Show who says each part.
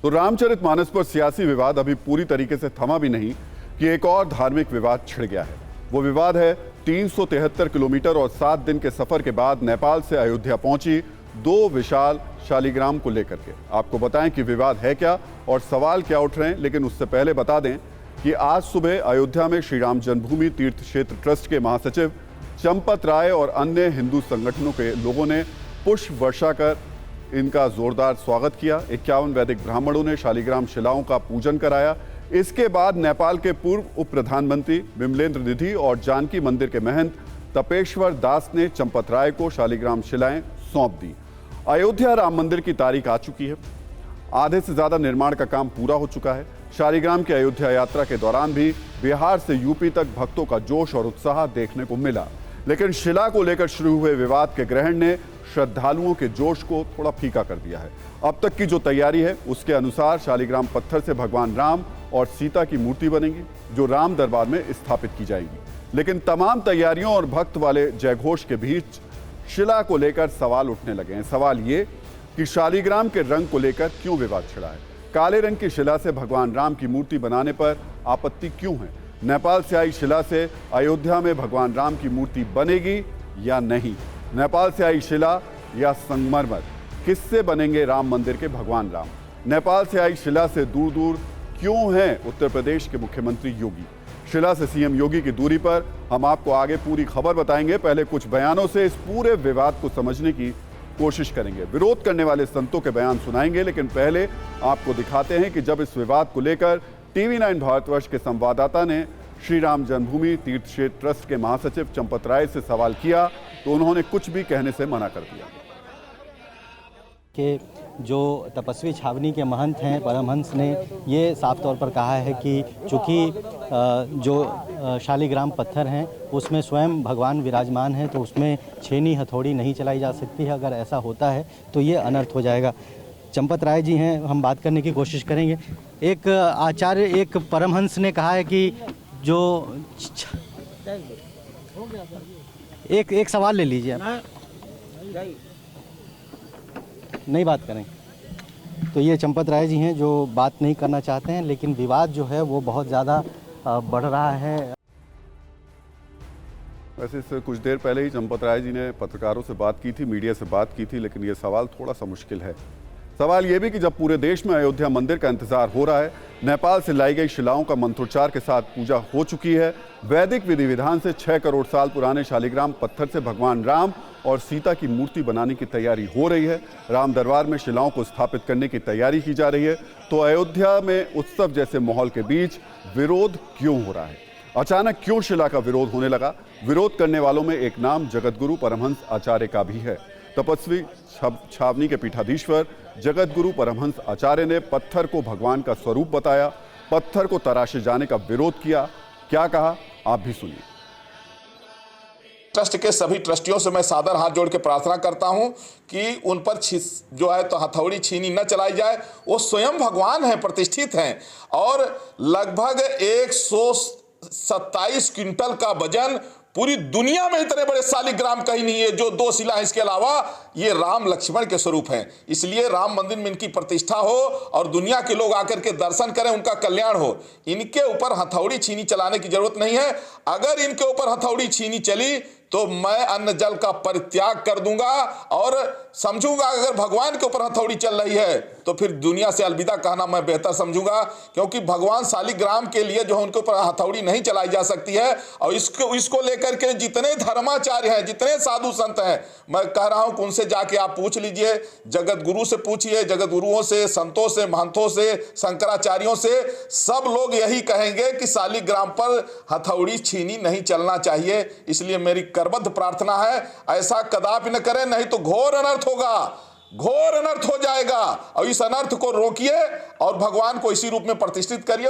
Speaker 1: तो रामचरितमानस पर सियासी विवाद अभी पूरी तरीके से थमा भी नहीं कि एक और धार्मिक विवाद छिड़ गया है। वो विवाद है 373 किलोमीटर और 7 दिन के सफर के बाद नेपाल से अयोध्या पहुंची 2 विशाल शालिग्राम को लेकर के। आपको बताएं कि विवाद है क्या और सवाल क्या उठ रहे हैं, लेकिन उससे पहले बता दें कि आज सुबह अयोध्या में श्री राम जन्मभूमि तीर्थ क्षेत्र ट्रस्ट के महासचिव चंपत राय और अन्य हिंदू संगठनों के लोगों ने पुष्प वर्षा कर इनका जोरदार स्वागत किया। 51 वैदिक ब्राह्मणों ने शालिग्राम शिलाओं का पूजन कराया। इसके बाद नेपाल के पूर्व उप प्रधानमंत्री विमलेंद्र निधि और जानकी मंदिर के महंत तपेश्वर दास ने चंपत राय को शालिग्राम शिलाएं सौंप दी। अयोध्या राम मंदिर की तारीख आ चुकी है। आधे से ज्यादा निर्माण का काम पूरा हो चुका है। शालिग्राम की अयोध्या यात्रा के दौरान भी बिहार से यूपी तक भक्तों का जोश और उत्साह देखने को मिला, लेकिन शिला को लेकर शुरू हुए विवाद के ग्रहण ने श्रद्धालुओं के जोश को थोड़ा फीका कर दिया है। अब तक की जो तैयारी है उसके अनुसार शालिग्राम पत्थर से भगवान राम और सीता की मूर्ति बनेगी जो राम दरबार में स्थापित की जाएगी। लेकिन तमाम तैयारियों और भक्त वाले जयघोष के बीच शिला को लेकर सवाल उठने लगे हैं। सवाल ये कि शालिग्राम के रंग को लेकर क्यों विवाद छिड़ा है? काले रंग की शिला से भगवान राम की मूर्ति बनाने पर आपत्ति क्यों है? नेपाल से आई शिला से अयोध्या में भगवान राम की मूर्ति बनेगी या नहीं? नेपाल से आई शिला या संगमरमर, किससे बनेंगे राम मंदिर के भगवान राम? नेपाल से आई शिला से दूर दूर क्यों हैं उत्तर प्रदेश के मुख्यमंत्री योगी? शिला से सीएम योगी की दूरी पर हम आपको आगे पूरी खबर बताएंगे। पहले कुछ बयानों से इस पूरे विवाद को समझने की कोशिश करेंगे। विरोध करने वाले संतों के बयान सुनाएंगे, लेकिन पहले आपको दिखाते हैं कि जब इस विवाद को लेकर TV9 भारतवर्ष के संवाददाता ने श्री राम जन्मभूमि तीर्थ क्षेत्र ट्रस्ट के महासचिव चंपत राय से सवाल किया तो उन्होंने कुछ भी कहने से मना कर दिया।
Speaker 2: कि जो तपस्वी छावनी के महंत हैं परमहंस ने ये साफ तौर पर कहा है कि चूँकि जो शालिग्राम पत्थर हैं उसमें स्वयं भगवान विराजमान हैं तो उसमें छेनी हथौड़ी नहीं चलाई जा सकती है। अगर ऐसा होता है तो ये अनर्थ हो जाएगा। चंपत राय जी हैं, हम बात करने की कोशिश करेंगे। एक आचार्य, एक परमहंस ने कहा है कि जो एक सवाल ले लीजिए आप। नहीं बात करें तो ये चंपत राय जी हैं जो बात नहीं करना चाहते हैं, लेकिन विवाद जो है वो बहुत ज़्यादा बढ़ रहा है।
Speaker 1: वैसे इससे कुछ देर पहले ही चंपत राय जी ने पत्रकारों से बात की थी, मीडिया से बात की थी, लेकिन ये सवाल थोड़ा सा मुश्किल है। सवाल ये भी कि जब पूरे देश में अयोध्या मंदिर का इंतजार हो रहा है, नेपाल से लाई गई शिलाओं का मंत्रोच्चार के साथ पूजा हो चुकी है, वैदिक विधि विधान से 6 करोड़ साल पुराने शालिग्राम पत्थर से भगवान राम और सीता की मूर्ति बनाने की तैयारी हो रही है, राम दरबार में शिलाओं को स्थापित करने की तैयारी की जा रही है, तो अयोध्या में उत्सव जैसे माहौल के बीच विरोध क्यों हो रहा है? अचानक क्यों शिला का विरोध होने लगा? विरोध करने वालों में एक नाम जगतगुरु परमहंस आचार्य का भी है। तपस्वी छावनी के पीठाधीश्वर जगतगुरु परमहंस आचार्य ने पत्थर को भगवान का स्वरूप बताया, पत्थर को तराशे जाने का विरोध किया। क्या कहा, आप भी सुनिए।
Speaker 3: ट्रस्ट के सभी ट्रस्टियों से मैं सादर हाथ जोड़ के प्रार्थना करता हूं कि उन पर जो है तो हथौड़ी छीनी न चलाई जाए। वो स्वयं भगवान हैं, प्रतिष्ठित हैं और लगभग 127 क्विंटल का वजन, पूरी दुनिया में इतने बड़े शालिग्राम कहीं नहीं है जो 2 शिला है। इसके अलावा ये राम लक्ष्मण के स्वरूप हैं, इसलिए राम मंदिर में इनकी प्रतिष्ठा हो और दुनिया के लोग आकर के दर्शन करें, उनका कल्याण हो। इनके ऊपर हथौड़ी छीनी चलाने की जरूरत नहीं है। अगर इनके ऊपर हथौड़ी छीनी चली तो मैं अन्न जल का परित्याग कर दूंगा और समझूंगा अगर भगवान के ऊपर हथौड़ी चल रही है तो फिर दुनिया से अलविदा कहना मैं बेहतर समझूंगा, क्योंकि भगवान शालिग्राम के लिए जो है उनके ऊपर हथौड़ी नहीं चलाई जा सकती है। और इसको लेकर के जितने धर्माचार्य हैं, जितने साधु संत हैं, मैं कह रहा हूं कि उनसे जाके आप पूछ लीजिए, जगत गुरु से पूछिए, जगत गुरुओं से, संतों से, महंतों से, शंकराचार्यों से, सब लोग यही कहेंगे कि शालिग्राम पर हथौड़ी छीनी नहीं चलना चाहिए। इसलिए मेरी करबद्ध प्रार्थना है, ऐसा कदापि न करें, नहीं तो घोर अनर्थ होगा, घोर अनर्थ हो जाएगा। और इस अनर्थ को रोकिए और भगवान को इसी रूप में प्रतिष्ठित करिए।